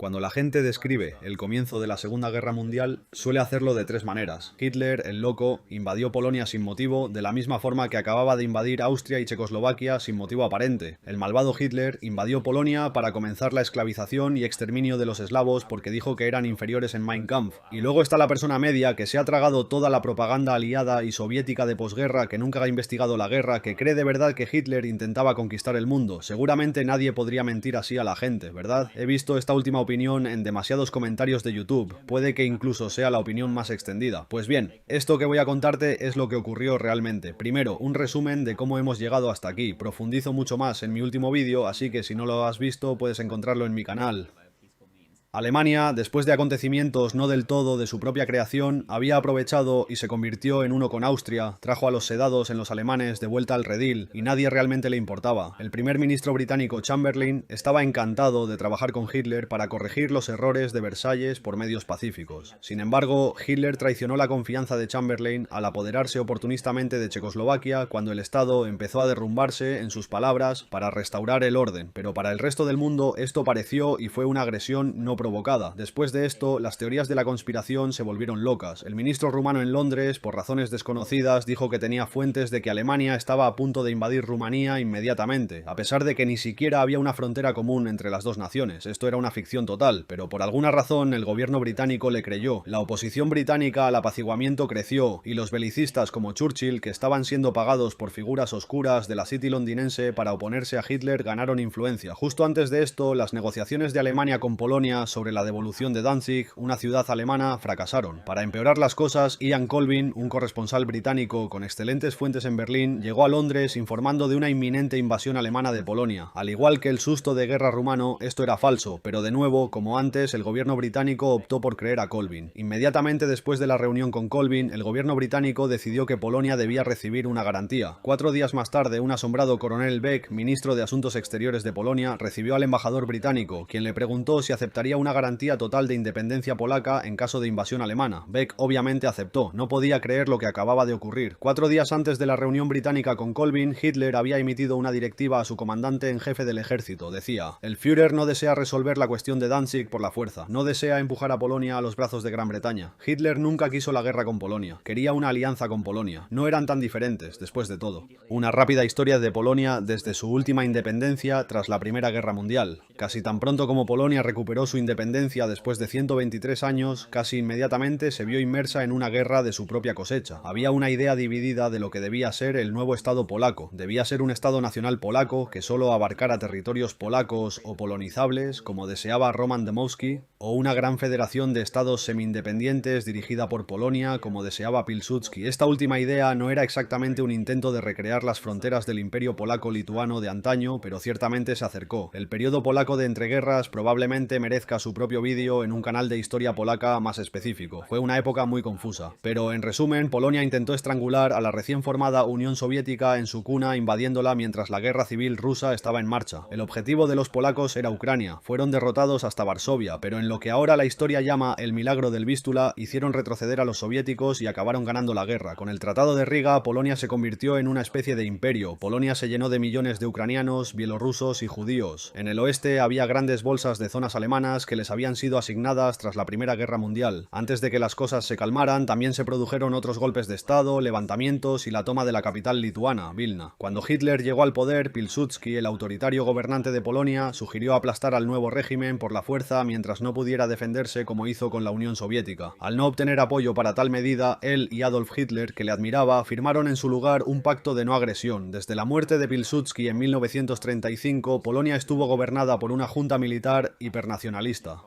Cuando la gente describe el comienzo de la Segunda Guerra Mundial, suele hacerlo de tres maneras. Hitler, el loco, invadió Polonia sin motivo, de la misma forma que acababa de invadir Austria y Checoslovaquia sin motivo aparente. El malvado Hitler invadió Polonia para comenzar la esclavización y exterminio de los eslavos porque dijo que eran inferiores en Mein Kampf. Y luego está la persona media que se ha tragado toda la propaganda aliada y soviética de posguerra, que nunca ha investigado la guerra, que cree de verdad que Hitler intentaba conquistar el mundo. Seguramente nadie podría mentir así a la gente, ¿verdad? He visto esta última opinión en demasiados comentarios de YouTube, puede que incluso sea la opinión más extendida. Pues bien, esto que voy a contarte es lo que ocurrió realmente. Primero, un resumen de cómo hemos llegado hasta aquí. Profundizo mucho más en mi último vídeo, así que si no lo has visto puedes encontrarlo en mi canal. Alemania, después de acontecimientos no del todo de su propia creación, había aprovechado y se convirtió en uno con Austria, trajo a los sedados en los alemanes de vuelta al redil, y nadie realmente le importaba. El primer ministro británico Chamberlain estaba encantado de trabajar con Hitler para corregir los errores de Versalles por medios pacíficos. Sin embargo, Hitler traicionó la confianza de Chamberlain al apoderarse oportunistamente de Checoslovaquia cuando el Estado empezó a derrumbarse, en sus palabras, para restaurar el orden, pero para el resto del mundo esto pareció y fue una agresión no provocada. Después de esto, las teorías de la conspiración se volvieron locas. El ministro rumano en Londres, por razones desconocidas, dijo que tenía fuentes de que Alemania estaba a punto de invadir Rumanía inmediatamente, a pesar de que ni siquiera había una frontera común entre las dos naciones. Esto era una ficción total, pero por alguna razón el gobierno británico le creyó. La oposición británica al apaciguamiento creció, y los belicistas como Churchill, que estaban siendo pagados por figuras oscuras de la City londinense para oponerse a Hitler, ganaron influencia. Justo antes de esto, las negociaciones de Alemania con Polonia sobre la devolución de Danzig, una ciudad alemana, fracasaron. Para empeorar las cosas, Ian Colvin, un corresponsal británico con excelentes fuentes en Berlín, llegó a Londres informando de una inminente invasión alemana de Polonia. Al igual que el susto de guerra rumano, esto era falso, pero de nuevo, como antes, el gobierno británico optó por creer a Colvin. Inmediatamente después de la reunión con Colvin, el gobierno británico decidió que Polonia debía recibir una garantía. 4 días más tarde, un asombrado coronel Beck, ministro de Asuntos Exteriores de Polonia, recibió al embajador británico, quien le preguntó si aceptaría una garantía total de independencia polaca en caso de invasión alemana. Beck obviamente aceptó, no podía creer lo que acababa de ocurrir. 4 días antes de la reunión británica con Colvin, Hitler había emitido una directiva a su comandante en jefe del ejército. Decía: el Führer no desea resolver la cuestión de Danzig por la fuerza, no desea empujar a Polonia a los brazos de Gran Bretaña. Hitler nunca quiso la guerra con Polonia, quería una alianza con Polonia. No eran tan diferentes, después de todo. Una rápida historia de Polonia desde su última independencia tras la Primera Guerra Mundial. Casi tan pronto como Polonia recuperó su independencia después de 123 años, casi inmediatamente se vio inmersa en una guerra de su propia cosecha. Había una idea dividida de lo que debía ser el nuevo Estado polaco. Debía ser un Estado nacional polaco que solo abarcara territorios polacos o polonizables, como deseaba Roman Dmowski, o una gran federación de estados semi-independientes dirigida por Polonia, como deseaba Pilsudski. Esta última idea no era exactamente un intento de recrear las fronteras del imperio polaco-lituano de antaño, pero ciertamente se acercó. El periodo polaco de entreguerras probablemente merezca su propio vídeo en un canal de historia polaca más específico. Fue una época muy confusa. Pero en resumen, Polonia intentó estrangular a la recién formada Unión Soviética en su cuna, invadiéndola mientras la guerra civil rusa estaba en marcha. El objetivo de los polacos era Ucrania. Fueron derrotados hasta Varsovia, pero en lo que ahora la historia llama el milagro del Vístula, hicieron retroceder a los soviéticos y acabaron ganando la guerra. Con el Tratado de Riga, Polonia se convirtió en una especie de imperio. Polonia se llenó de millones de ucranianos, bielorrusos y judíos. En el oeste había grandes bolsas de zonas alemanas que les habían sido asignadas tras la Primera Guerra Mundial. Antes de que las cosas se calmaran, también se produjeron otros golpes de estado, levantamientos y la toma de la capital lituana, Vilna. Cuando Hitler llegó al poder, Pilsudski, el autoritario gobernante de Polonia, sugirió aplastar al nuevo régimen por la fuerza mientras no pudiera defenderse como hizo con la Unión Soviética. Al no obtener apoyo para tal medida, él y Adolf Hitler, que le admiraba, firmaron en su lugar un pacto de no agresión. Desde la muerte de Pilsudski en 1935, Polonia estuvo gobernada por una junta militar hipernacionalista.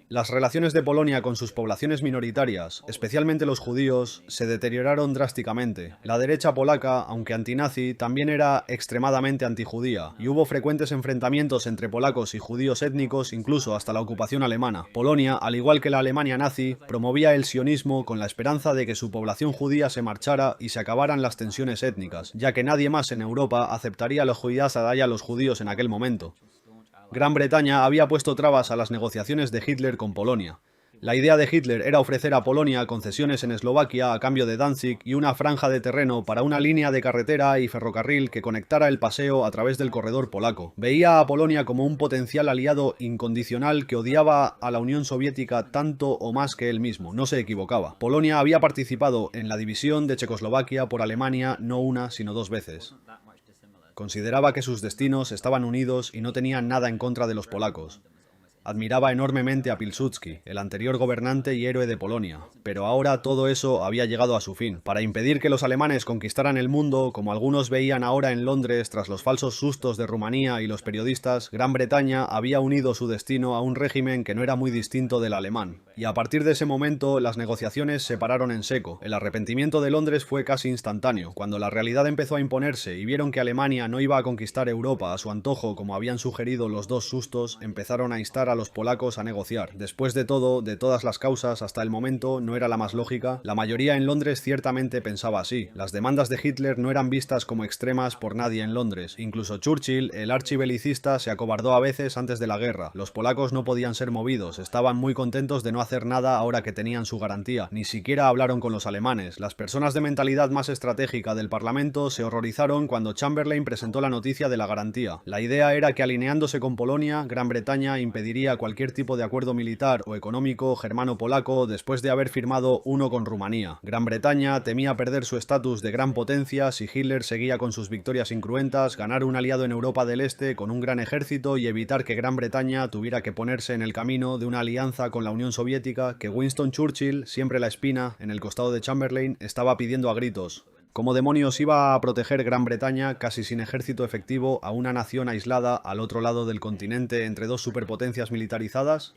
Las relaciones de Polonia con sus poblaciones minoritarias, especialmente los judíos, se deterioraron drásticamente. La derecha polaca, aunque antinazi, también era extremadamente antijudía, y hubo frecuentes enfrentamientos entre polacos y judíos étnicos incluso hasta la ocupación alemana. Polonia, al igual que la Alemania nazi, promovía el sionismo con la esperanza de que su población judía se marchara y se acabaran las tensiones étnicas, ya que nadie más en Europa aceptaría los a los judíos en aquel momento. Gran Bretaña había puesto trabas a las negociaciones de Hitler con Polonia. La idea de Hitler era ofrecer a Polonia concesiones en Eslovaquia a cambio de Danzig y una franja de terreno para una línea de carretera y ferrocarril que conectara el paseo a través del corredor polaco. Veía a Polonia como un potencial aliado incondicional que odiaba a la Unión Soviética tanto o más que él mismo. No se equivocaba. Polonia había participado en la división de Checoslovaquia por Alemania no una, sino dos veces. Consideraba que sus destinos estaban unidos y no tenían nada en contra de los polacos. Admiraba enormemente a Pilsudski, el anterior gobernante y héroe de Polonia, pero ahora todo eso había llegado a su fin. Para impedir que los alemanes conquistaran el mundo, como algunos veían ahora en Londres tras los falsos sustos de Rumanía y los periodistas, Gran Bretaña había unido su destino a un régimen que no era muy distinto del alemán. Y a partir de ese momento, las negociaciones se pararon en seco. El arrepentimiento de Londres fue casi instantáneo. Cuando la realidad empezó a imponerse y vieron que Alemania no iba a conquistar Europa a su antojo como habían sugerido los dos sustos, empezaron a instar a los polacos a negociar. Después de todo, de todas las causas, hasta el momento no era la más lógica. La mayoría en Londres ciertamente pensaba así. Las demandas de Hitler no eran vistas como extremas por nadie en Londres. Incluso Churchill, el archibelicista, se acobardó a veces antes de la guerra. Los polacos no podían ser movidos, estaban muy contentos de no hacer nada ahora que tenían su garantía. Ni siquiera hablaron con los alemanes. Las personas de mentalidad más estratégica del Parlamento se horrorizaron cuando Chamberlain presentó la noticia de la garantía. La idea era que alineándose con Polonia, Gran Bretaña impediría cualquier tipo de acuerdo militar o económico germano-polaco después de haber firmado uno con Rumanía. Gran Bretaña temía perder su estatus de gran potencia si Hitler seguía con sus victorias incruentas, ganar un aliado en Europa del Este con un gran ejército y evitar que Gran Bretaña tuviera que ponerse en el camino de una alianza con la Unión Soviética que Winston Churchill, siempre la espina en el costado de Chamberlain, estaba pidiendo a gritos. ¿Cómo demonios iba a proteger Gran Bretaña, casi sin ejército efectivo, a una nación aislada al otro lado del continente entre dos superpotencias militarizadas?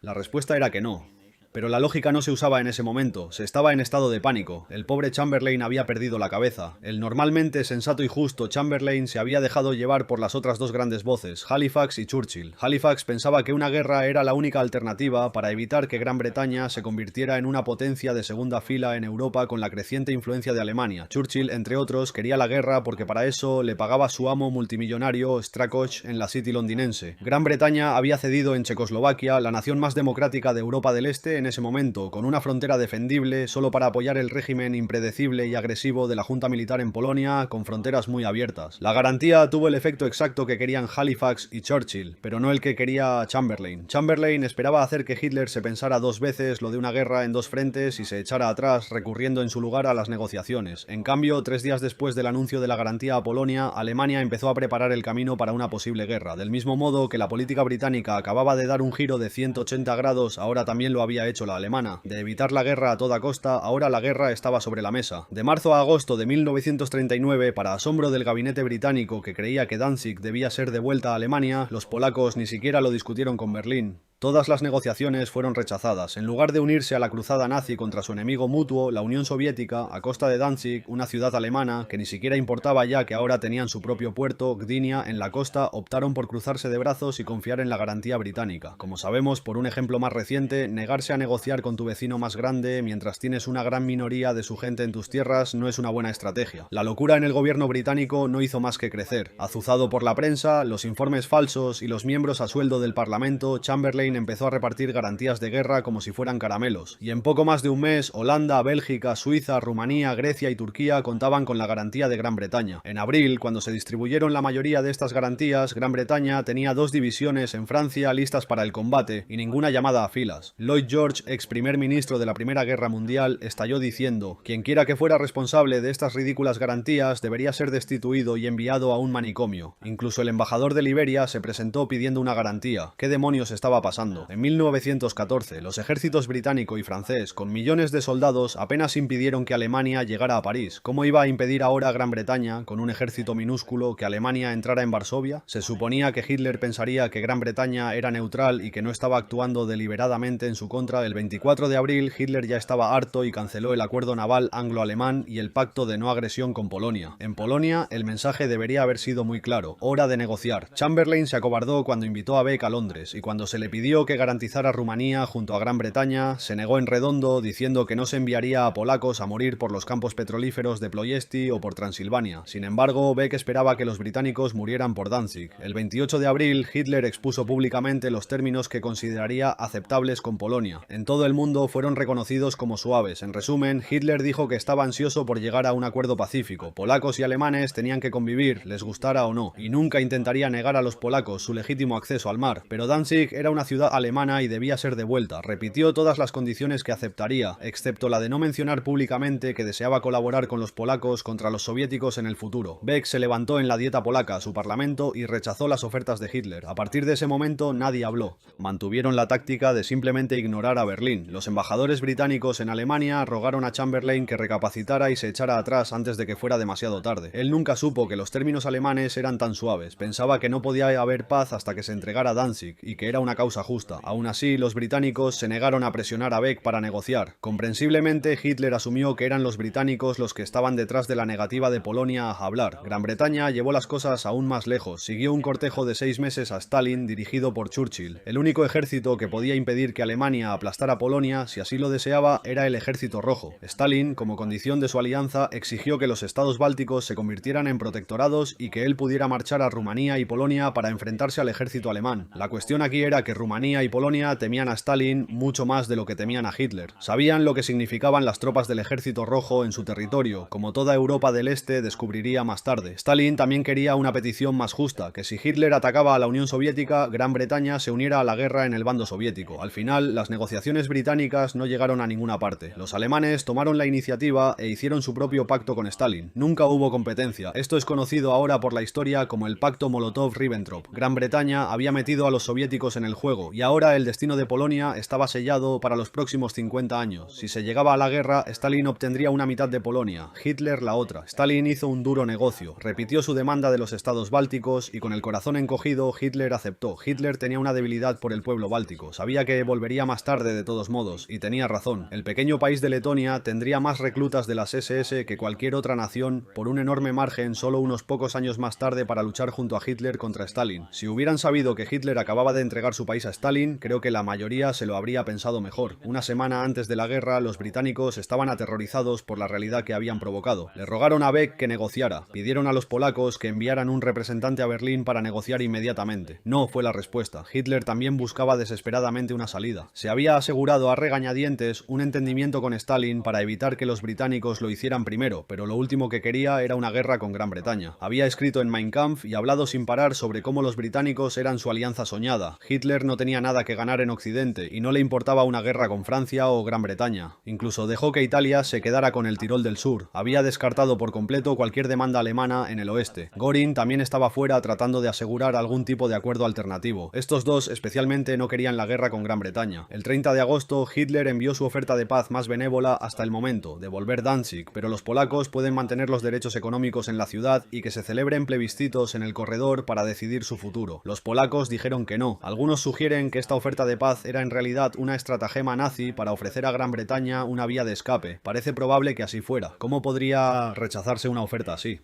La respuesta era que no. Pero la lógica no se usaba en ese momento, se estaba en estado de pánico. El pobre Chamberlain había perdido la cabeza. El normalmente sensato y justo Chamberlain se había dejado llevar por las otras dos grandes voces, Halifax y Churchill. Halifax pensaba que una guerra era la única alternativa para evitar que Gran Bretaña se convirtiera en una potencia de segunda fila en Europa con la creciente influencia de Alemania. Churchill, entre otros, quería la guerra porque para eso le pagaba su amo multimillonario Strakosch en la City londinense. Gran Bretaña había cedido en Checoslovaquia, la nación más democrática de Europa del Este, en ese momento, con una frontera defendible solo para apoyar el régimen impredecible y agresivo de la Junta Militar en Polonia, con fronteras muy abiertas. La garantía tuvo el efecto exacto que querían Halifax y Churchill, pero no el que quería Chamberlain. Chamberlain esperaba hacer que Hitler se pensara dos veces lo de una guerra en dos frentes y se echara atrás, recurriendo en su lugar a las negociaciones. En cambio, 3 días después del anuncio de la garantía a Polonia, Alemania empezó a preparar el camino para una posible guerra. Del mismo modo que la política británica acababa de dar un giro de 180 grados, ahora también lo había hecho la alemana. De evitar la guerra a toda costa, ahora la guerra estaba sobre la mesa. De marzo a agosto de 1939, para asombro del gabinete británico que creía que Danzig debía ser devuelta a Alemania, los polacos ni siquiera lo discutieron con Berlín. Todas las negociaciones fueron rechazadas. En lugar de unirse a la cruzada nazi contra su enemigo mutuo, la Unión Soviética, a costa de Danzig, una ciudad alemana que ni siquiera importaba ya que ahora tenían su propio puerto, Gdynia, en la costa, optaron por cruzarse de brazos y confiar en la garantía británica. Como sabemos, por un ejemplo más reciente, negarse a negociar con tu vecino más grande mientras tienes una gran minoría de su gente en tus tierras no es una buena estrategia. La locura en el gobierno británico no hizo más que crecer. Azuzado por la prensa, los informes falsos y los miembros a sueldo del Parlamento, Chamberlain empezó a repartir garantías de guerra como si fueran caramelos. Y en poco más de un mes, Holanda, Bélgica, Suiza, Rumanía, Grecia y Turquía contaban con la garantía de Gran Bretaña. En abril, cuando se distribuyeron la mayoría de estas garantías, Gran Bretaña tenía 2 divisiones en Francia listas para el combate y ninguna llamada a filas. Lloyd George, ex primer ministro de la Primera Guerra Mundial, estalló diciendo: "Quienquiera que fuera responsable de estas ridículas garantías debería ser destituido y enviado a un manicomio". Incluso el embajador de Liberia se presentó pidiendo una garantía. ¿Qué demonios estaba pasando? En 1914, los ejércitos británico y francés, con millones de soldados, apenas impidieron que Alemania llegara a París. ¿Cómo iba a impedir ahora Gran Bretaña, con un ejército minúsculo, que Alemania entrara en Varsovia? Se suponía que Hitler pensaría que Gran Bretaña era neutral y que no estaba actuando deliberadamente en su contra. El 24 de abril, Hitler ya estaba harto y canceló el acuerdo naval anglo-alemán y el pacto de no agresión con Polonia. En Polonia, el mensaje debería haber sido muy claro: hora de negociar. Chamberlain se acobardó cuando invitó a Beck a Londres, y cuando se le pidió pidió que garantizara Rumanía junto a Gran Bretaña, se negó en redondo diciendo que no se enviaría a polacos a morir por los campos petrolíferos de Ploiesti o por Transilvania. Sin embargo, Beck esperaba que los británicos murieran por Danzig. El 28 de abril, Hitler expuso públicamente los términos que consideraría aceptables con Polonia. En todo el mundo fueron reconocidos como suaves. En resumen, Hitler dijo que estaba ansioso por llegar a un acuerdo pacífico. Polacos y alemanes tenían que convivir, les gustara o no, y nunca intentaría negar a los polacos su legítimo acceso al mar. Pero Danzig era una ciudad alemana y debía ser devuelta. Repitió todas las condiciones que aceptaría, excepto la de no mencionar públicamente que deseaba colaborar con los polacos contra los soviéticos en el futuro. Beck se levantó en la dieta polaca a su parlamento y rechazó las ofertas de Hitler. A partir de ese momento nadie habló. Mantuvieron la táctica de simplemente ignorar a Berlín. Los embajadores británicos en Alemania rogaron a Chamberlain que recapacitara y se echara atrás antes de que fuera demasiado tarde. Él nunca supo que los términos alemanes eran tan suaves. Pensaba que no podía haber paz hasta que se entregara Danzig y que era una causa justa. Aún así, los británicos se negaron a presionar a Beck para negociar. Comprensiblemente, Hitler asumió que eran los británicos los que estaban detrás de la negativa de Polonia a hablar. Gran Bretaña llevó las cosas aún más lejos. Siguió un cortejo de 6 meses a Stalin dirigido por Churchill. El único ejército que podía impedir que Alemania aplastara a Polonia, si así lo deseaba, era el Ejército Rojo. Stalin, como condición de su alianza, exigió que los estados bálticos se convirtieran en protectorados y que él pudiera marchar a Rumanía y Polonia para enfrentarse al ejército alemán. La cuestión aquí era que Rumanía y Polonia temían a Stalin mucho más de lo que temían a Hitler. Sabían lo que significaban las tropas del Ejército Rojo en su territorio, como toda Europa del Este descubriría más tarde. Stalin también quería una petición más justa, que si Hitler atacaba a la Unión Soviética, Gran Bretaña se uniera a la guerra en el bando soviético. Al final, las negociaciones británicas no llegaron a ninguna parte. Los alemanes tomaron la iniciativa e hicieron su propio pacto con Stalin. Nunca hubo competencia. Esto es conocido ahora por la historia como el Pacto Molotov-Ribbentrop. Gran Bretaña había metido a los soviéticos en el juego, y ahora el destino de Polonia estaba sellado para los próximos 50 años. Si se llegaba a la guerra, Stalin obtendría una mitad de Polonia, Hitler la otra. Stalin hizo un duro negocio, repitió su demanda de los estados bálticos y con el corazón encogido, Hitler aceptó. Hitler tenía una debilidad por el pueblo báltico, sabía que volvería más tarde de todos modos, y tenía razón. El pequeño país de Letonia tendría más reclutas de las SS que cualquier otra nación por un enorme margen solo unos pocos años más tarde para luchar junto a Hitler contra Stalin. Si hubieran sabido que Hitler acababa de entregar su país a Stalin, creo que la mayoría se lo habría pensado mejor. Una semana antes de la guerra, los británicos estaban aterrorizados por la realidad que habían provocado. Le rogaron a Beck que negociara. Pidieron a los polacos que enviaran un representante a Berlín para negociar inmediatamente. No fue la respuesta. Hitler también buscaba desesperadamente una salida. Se había asegurado a regañadientes un entendimiento con Stalin para evitar que los británicos lo hicieran primero, pero lo último que quería era una guerra con Gran Bretaña. Había escrito en Mein Kampf y hablado sin parar sobre cómo los británicos eran su alianza soñada. Hitler no tenía nada que ganar en Occidente y no le importaba una guerra con Francia o Gran Bretaña. Incluso dejó que Italia se quedara con el Tirol del Sur. Había descartado por completo cualquier demanda alemana en el oeste. Göring también estaba fuera tratando de asegurar algún tipo de acuerdo alternativo. Estos dos especialmente no querían la guerra con Gran Bretaña. El 30 de agosto Hitler envió su oferta de paz más benévola hasta el momento, devolver Danzig, pero los polacos pueden mantener los derechos económicos en la ciudad y que se celebren plebiscitos en el corredor para decidir su futuro. Los polacos dijeron que no. Algunos sugieren que esta oferta de paz era en realidad una estratagema nazi para ofrecer a Gran Bretaña una vía de escape. Parece probable que así fuera. ¿Cómo podría rechazarse una oferta así?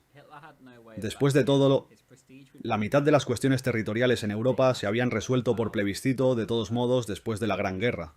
Después de todo, la mitad de las cuestiones territoriales en Europa se habían resuelto por plebiscito de todos modos después de la Gran Guerra.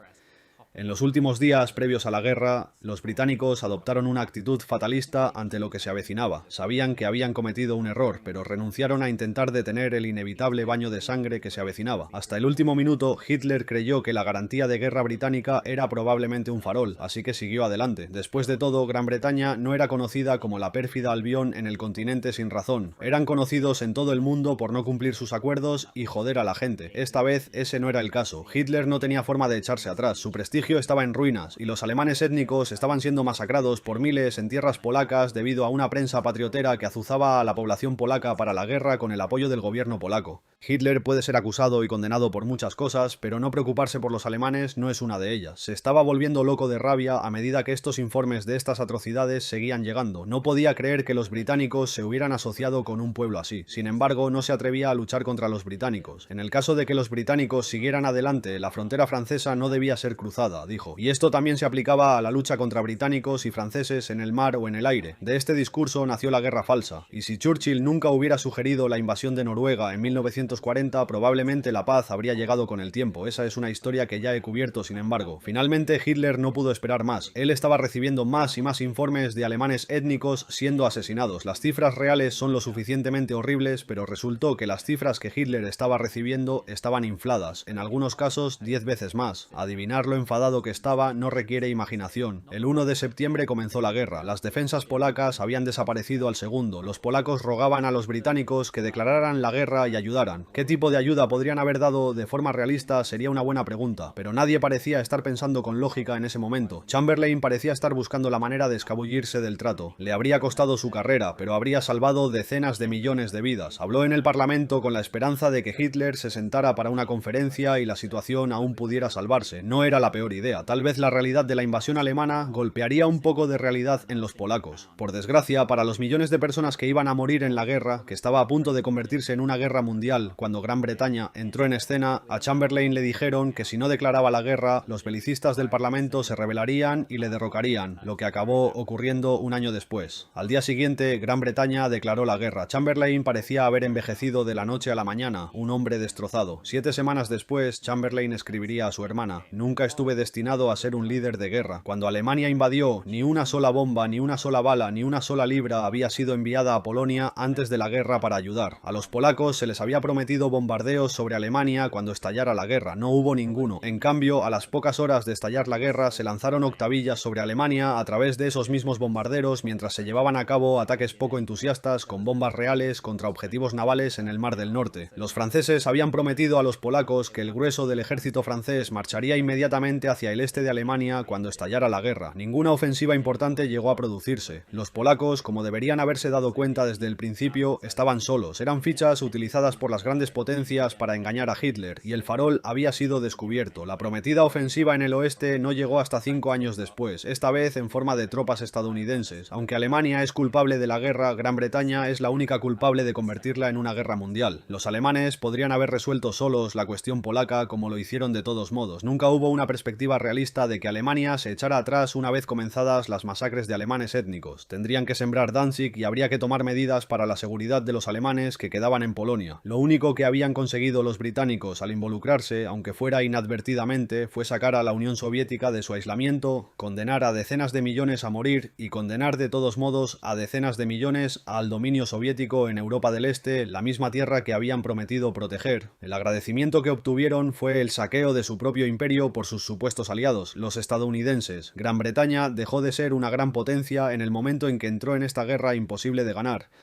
En los últimos días previos a la guerra, los británicos adoptaron una actitud fatalista ante lo que se avecinaba. Sabían que habían cometido un error, pero renunciaron a intentar detener el inevitable baño de sangre que se avecinaba. Hasta el último minuto, Hitler creyó que la garantía de guerra británica era probablemente un farol, así que siguió adelante. Después de todo, Gran Bretaña no era conocida como la pérfida Albión en el continente sin razón. Eran conocidos en todo el mundo por no cumplir sus acuerdos y joder a la gente. Esta vez ese no era el caso. Hitler no tenía forma de echarse atrás. Su prestigio estaba en ruinas y los alemanes étnicos estaban siendo masacrados por miles en tierras polacas debido a una prensa patriotera que azuzaba a la población polaca para la guerra con el apoyo del gobierno polaco. Hitler puede ser acusado y condenado por muchas cosas, pero no preocuparse por los alemanes no es una de ellas. Se estaba volviendo loco de rabia a medida que estos informes de estas atrocidades seguían llegando. No podía creer que los británicos se hubieran asociado con un pueblo así. Sin embargo, no se atrevía a luchar contra los británicos. En el caso de que los británicos siguieran adelante, la frontera francesa no debía ser cruzada. nada, dijo. Y esto también se aplicaba a la lucha contra británicos y franceses en el mar o en el aire. De este discurso nació la Guerra Falsa. Y si Churchill nunca hubiera sugerido la invasión de Noruega en 1940, probablemente la paz habría llegado con el tiempo. Esa es una historia que ya he cubierto, sin embargo. Finalmente, Hitler no pudo esperar más. Él estaba recibiendo más y más informes de alemanes étnicos siendo asesinados. Las cifras reales son lo suficientemente horribles, pero resultó que las cifras que Hitler estaba recibiendo estaban infladas, en algunos casos 10 veces más. Adivinar lo enfadado que estaba no requiere imaginación. El 1 de septiembre comenzó la guerra. Las defensas polacas habían desaparecido al segundo. Los polacos rogaban a los británicos que declararan la guerra y ayudaran. ¿Qué tipo de ayuda podrían haber dado de forma realista? Sería una buena pregunta, pero nadie parecía estar pensando con lógica en ese momento. Chamberlain parecía estar buscando la manera de escabullirse del trato. Le habría costado su carrera, pero habría salvado decenas de millones de vidas. Habló en el Parlamento con la esperanza de que Hitler se sentara para una conferencia y la situación aún pudiera salvarse. No era la peor idea. Tal vez la realidad de la invasión alemana golpearía un poco de realidad en los polacos. Por desgracia, para los millones de personas que iban a morir en la guerra, que estaba a punto de convertirse en una guerra mundial cuando Gran Bretaña entró en escena, a Chamberlain le dijeron que si no declaraba la guerra, los belicistas del Parlamento se rebelarían y le derrocarían, lo que acabó ocurriendo un año después. Al día siguiente, Gran Bretaña declaró la guerra. Chamberlain parecía haber envejecido de la noche a la mañana, un hombre destrozado. 7 semanas después, Chamberlain escribiría a su hermana: "Nunca estuve destinado a ser un líder de guerra. Cuando Alemania invadió, ni una sola bomba, ni una sola bala, ni una sola libra había sido enviada a Polonia antes de la guerra para ayudar. A los polacos se les había prometido bombardeos sobre Alemania cuando estallara la guerra. No hubo ninguno. En cambio, a las pocas horas de estallar la guerra, se lanzaron octavillas sobre Alemania a través de esos mismos bombarderos mientras se llevaban a cabo ataques poco entusiastas con bombas reales contra objetivos navales en el Mar del Norte. Los franceses habían prometido a los polacos que el grueso del ejército francés marcharía inmediatamente hacia el este de Alemania cuando estallara la guerra. Ninguna ofensiva importante llegó a producirse. Los polacos, como deberían haberse dado cuenta desde el principio, estaban solos. Eran fichas utilizadas por las grandes potencias para engañar a Hitler, y el farol había sido descubierto. La prometida ofensiva en el oeste no llegó hasta 5 años después, esta vez en forma de tropas estadounidenses. Aunque Alemania es culpable de la guerra, Gran Bretaña es la única culpable de convertirla en una guerra mundial. Los alemanes podrían haber resuelto solos la cuestión polaca como lo hicieron de todos modos. Nunca hubo una perspectiva realista de que Alemania se echara atrás una vez comenzadas las masacres de alemanes étnicos. Tendrían que sembrar Danzig y habría que tomar medidas para la seguridad de los alemanes que quedaban en Polonia. Lo único que habían conseguido los británicos al involucrarse, aunque fuera inadvertidamente, fue sacar a la Unión Soviética de su aislamiento, condenar a decenas de millones a morir y condenar de todos modos a decenas de millones al dominio soviético en Europa del Este, la misma tierra que habían prometido proteger. El agradecimiento que obtuvieron fue el saqueo de su propio imperio por sus supuestos aliados, los estadounidenses. Gran Bretaña dejó de ser una gran potencia en el momento en que entró en esta guerra imposible de ganar.